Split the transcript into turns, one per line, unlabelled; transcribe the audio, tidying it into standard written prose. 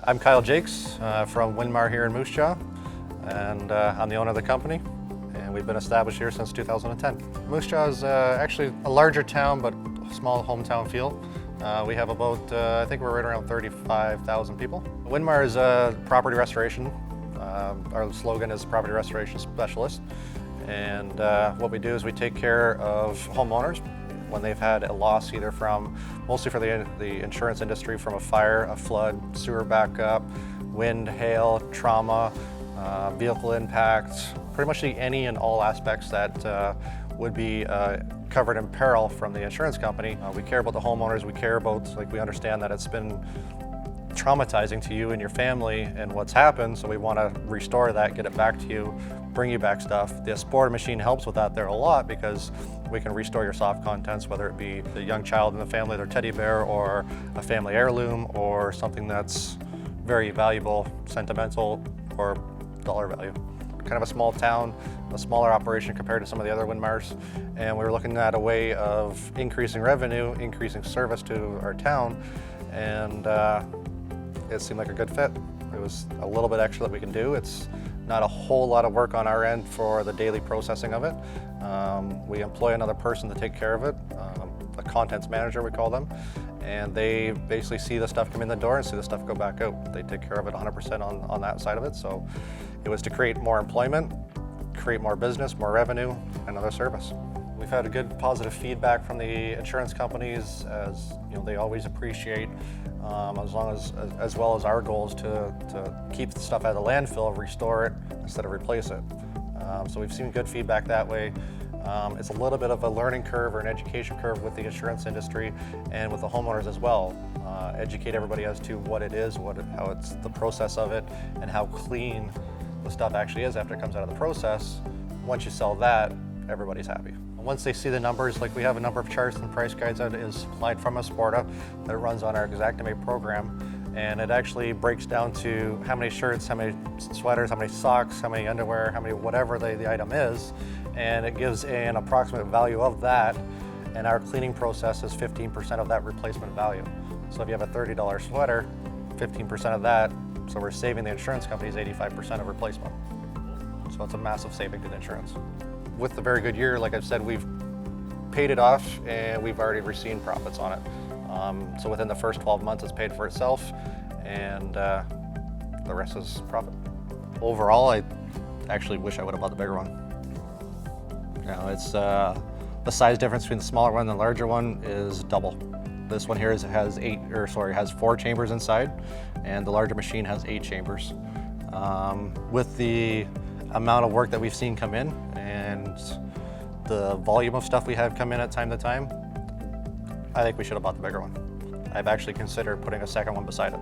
I'm Kyle Jakes from Winmar here in Moose Jaw, and I'm the owner of the company, and we've been established here since 2010. Moose Jaw is actually a larger town, but small hometown feel. We have about, I think we're right around 35,000 people. Winmar is a property restoration. Our slogan is property restoration specialist, and what we do is we take care of homeowners when they've had a loss, either from, mostly for the insurance industry, from a fire, a flood, sewer backup, wind, hail, trauma, vehicle impact, pretty much any and all aspects that would be covered in peril from the insurance company. We care about the homeowners, we care about, we understand that it's been traumatizing to you and your family and what's happened, so we want to restore that, get it back to you, bring you back stuff. The Esporta machine helps with that there a lot because we can restore your soft contents, whether it be the young child in the family, their teddy bear, or a family heirloom, or something that's very valuable, sentimental, or dollar value. Kind of a small town, a smaller operation compared to some of the other Winmars, and we were looking at a way of increasing revenue, increasing service to our town, and it seemed like a good fit. It was a little bit extra that we can do. It's not a whole lot of work on our end for the daily processing of it. We employ another person to take care of it, a contents manager we call them, and they basically see the stuff come in the door and see the stuff go back out. They take care of it 100% on that side of it. So it was to create more employment, create more business, more revenue, and other service. We've had a good positive feedback from the insurance companies, as you know, they always appreciate, as well as our goals to keep the stuff out of the landfill, restore it instead of replace it. So we've seen good feedback that way. It's a little bit of a learning curve or an education curve with the insurance industry and with the homeowners as well. Educate everybody as to what it is, how it's the process of it, and how clean the stuff actually is after it comes out of the process. Once you sell that, everybody's happy. Once they see the numbers, like we have a number of charts and price guides that is supplied from Esporta that runs on our Xactimate program, and it actually breaks down to how many shirts, how many sweaters, how many socks, how many underwear, how many whatever the item is, and it gives an approximate value of that, and our cleaning process is 15% of that replacement value. So if you have a $30 sweater, 15% of that, so we're saving the insurance companies 85% of replacement. So it's a massive saving to the insurance. With the very good year, like I've said, we've paid it off and we've already received profits on it. So within the first 12 months, it's paid for itself, and the rest is profit. Overall, I actually wish I would have bought the bigger one. You know, it's the size difference between the smaller one and the larger one is double. This one here has 4 chambers inside, and the larger machine has 8 chambers. With the amount of work that we've seen come in and the volume of stuff we have come in at time to time, I think we should have bought the bigger one. I've actually considered putting a second one beside it.